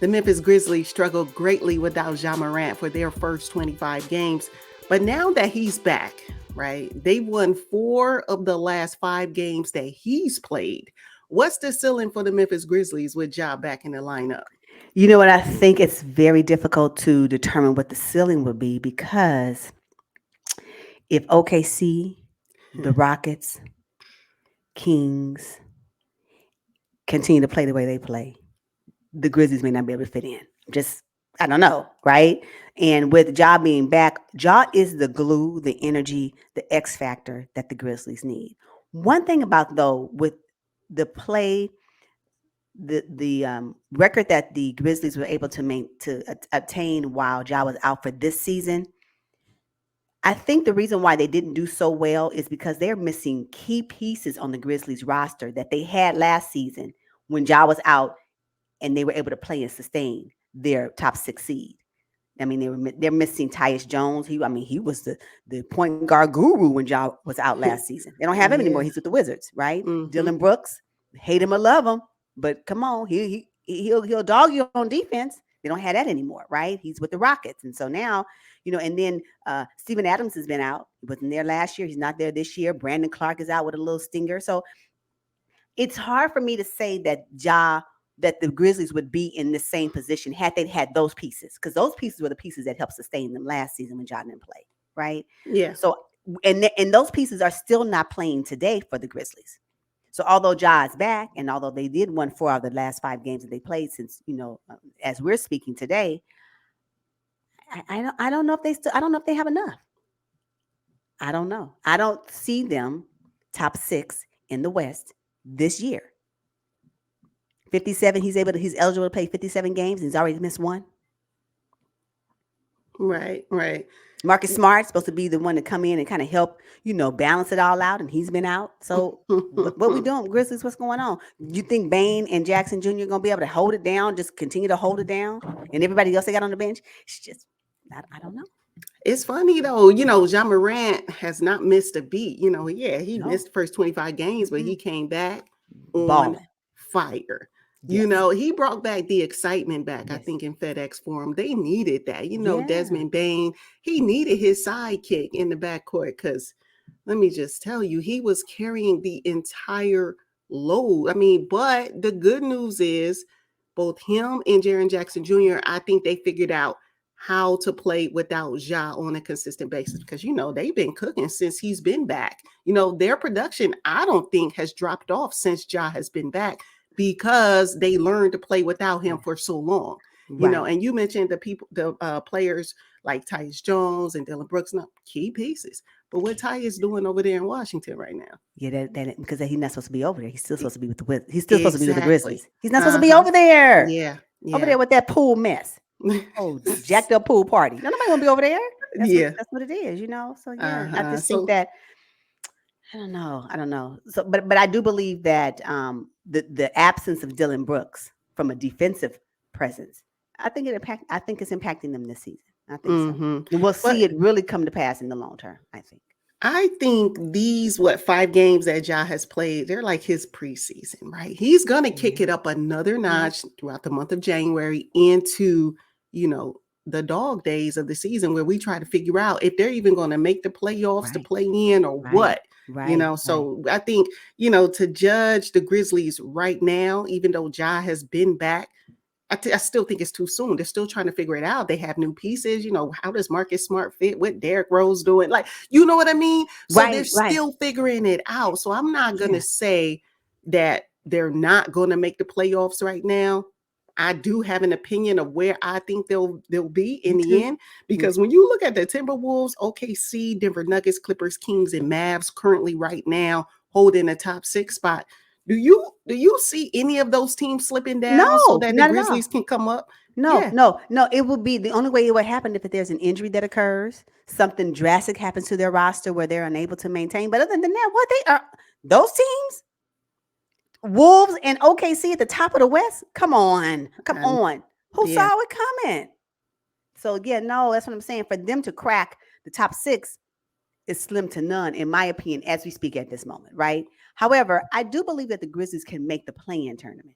The Memphis Grizzlies struggled greatly without Ja Morant for their first 25 games. But now that he's back, right, they won 4 of the last 5 games that he's played. What's the ceiling for the Memphis Grizzlies with Ja back in the lineup? You know what? I think it's very difficult to determine what the ceiling would be because if OKC, the Rockets, Kings continue to play the way they play, the Grizzlies may not be able to fit in. Just, I don't know, right? And with Ja being back, Ja is the glue, the energy, the X factor that the Grizzlies need. One thing about though, with the play, the record that the Grizzlies were able to obtain while Ja was out for this season, I think the reason why they didn't do so well is because they're missing key pieces on the Grizzlies roster that they had last season when Ja was out and they were able to play and sustain their top 6 seed. I mean, they're missing Tyus Jones. He was the point guard guru when Ja was out last season. They don't have him anymore. Yeah. He's with the Wizards, right? Mm-hmm. Dylan Brooks, hate him or love him, but come on, he'll dog you on defense. They don't have that anymore, right? He's with the Rockets, and so now, and then Steven Adams has been out. He wasn't there last year. He's not there this year. Brandon Clark is out with a little stinger. So it's hard for me to say that the Grizzlies would be in the same position had they had those pieces, because those pieces were the pieces that helped sustain them last season when Ja didn't play, right? Yeah. So and those pieces are still not playing today for the Grizzlies. So although Ja is back, and although they did win 4 of the last 5 games that they played since as we're speaking today, I don't know if I don't know if they have enough. I don't know. I don't see them top 6 in the West this year. 57, he's eligible to play 57 games. And he's already missed one. Right, right. Marcus Smart supposed to be the one to come in and kind of help, balance it all out, and he's been out. So what we doing, Grizzlies? What's going on? You think Bain and Jackson Jr. are gonna be able to hold it down, just continue to hold it down, and everybody else they got on the bench? It's just, I don't know. It's funny though, Ja Morant has not missed a beat. He No. missed the first 25 games, but he came back on Balling. fire. Yes. He brought back the excitement back, I Yes. think, in FedEx Forum. They needed that. Yeah. Desmond Bain, he needed his sidekick in the backcourt because let me just tell you, he was carrying the entire load. But the good news is both him and Jaren Jackson Jr., I think they figured out how to play without Ja on a consistent basis because, they've been cooking since he's been back. Their production, I don't think, has dropped off since Ja has been back because they learned to play without him for so long. Right. And you mentioned the players like Tyus Jones and Dylan Brooks, key pieces. But what Ty is doing over there in Washington right now? Yeah, that because he's not supposed to be over there. He's still supposed to be with the Wizards. He's still supposed to be with the Exactly. Grizzlies. He's not supposed to be over there. Yeah. Over there with that pool mess. Oh, jacked up pool party. No, nobody want to be over there. That's what it is, So yeah, I just think that I don't know. So, but I do believe that the absence of Dylan Brooks from a defensive presence, I think it's impacting them this season. I think so. And we'll see it really come to pass in the long term, I think these 5 games that Ja has played, they're like his preseason, right? He's gonna kick it up another notch throughout the month of January into, the dog days of the season where we try to figure out if they're even going to make the playoffs to play in or what. So I think, to judge the Grizzlies right now, even though Ja has been back, I still think it's too soon. They're still trying to figure it out. They have new pieces. How does Marcus Smart fit? What Derrick Rose doing? Like, you know what I mean? So they're still figuring it out. So I'm not going to say that they're not going to make the playoffs right now. I do have an opinion of where I think they'll be in the end. Because when you look at the Timberwolves, OKC, Denver Nuggets, Clippers, Kings, and Mavs currently right now holding the top 6 spot, do you see any of those teams slipping down so that the Grizzlies can come up? No. It will be the only way it would happen if there's an injury that occurs, something drastic happens to their roster where they're unable to maintain. But other than that, what they are, those teams, Wolves and OKC at the top of the West. Come on. Who saw it coming? So that's what I'm saying. For them to crack the top 6 is slim to none, in my opinion, as we speak at this moment, right? However, I do believe that the Grizzlies can make the play-in tournament.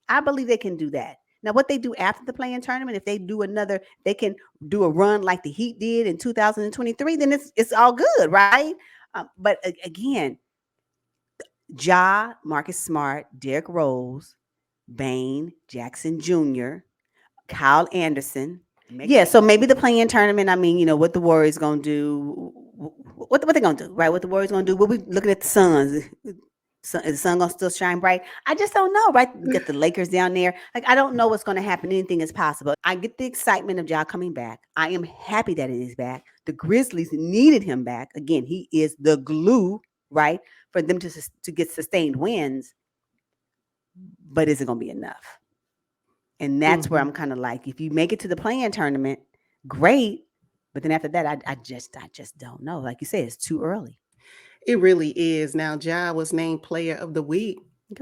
I believe they can do that. Now, what they do after the play-in tournament, if they do another, they can do a run like the Heat did in 2023, then it's all good, right? But again, Ja, Marcus Smart, Derrick Rose, Bane, Jackson Jr., Kyle Anderson. Yeah, so maybe the play-in tournament. I mean, what the Warriors gonna do? What they gonna do, right? What the Warriors gonna do? What we looking at the Suns? Is the sun gonna still shine bright? I just don't know, right? We got the Lakers down there. Like, I don't know what's gonna happen. Anything is possible. I get the excitement of Ja coming back. I am happy that it is back. The Grizzlies needed him back. Again, he is the glue, right, for them to get sustained wins. But is it gonna be enough? And that's where I'm kind of like, if you make it to the play-in tournament, great. But then after that, I just don't know. Like you said, it's too early. It really is. Now, Ja was named Player of the Week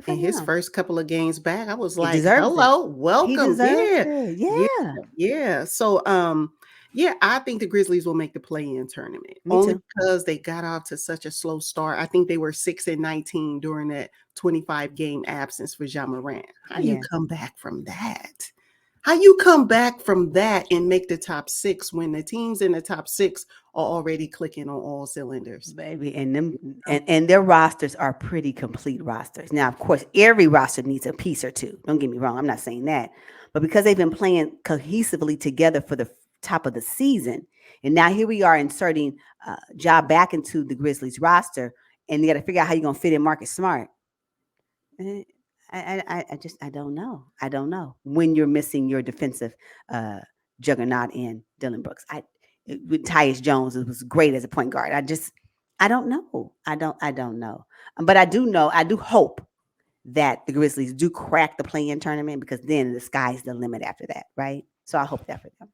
in his first couple of games back. I was like, "Hello, welcome." He deserves it. Yeah, yeah. So, yeah, I think the Grizzlies will make the play-in tournament Me too. because they got off to such a slow start. I think they were 6-19 during that 25-game absence for Ja Morant. How you come back from that? How you come back from that and make the top 6 when the teams in the top 6 are already clicking on all cylinders? Baby, and them and their rosters are pretty complete rosters. Now, of course, every roster needs a piece or two. Don't get me wrong, I'm not saying that. But because they've been playing cohesively together for the top of the season, and now here we are inserting Ja back into the Grizzlies roster, and you got to figure out how you're gonna fit in Marcus Smart. I don't know. I don't know when you're missing your defensive juggernaut in Dylan Brooks. With Tyus Jones, it was great as a point guard. I don't know. I don't know. But I do hope that the Grizzlies do crack the play-in tournament, because then the sky's the limit after that, right? So I hope that for them.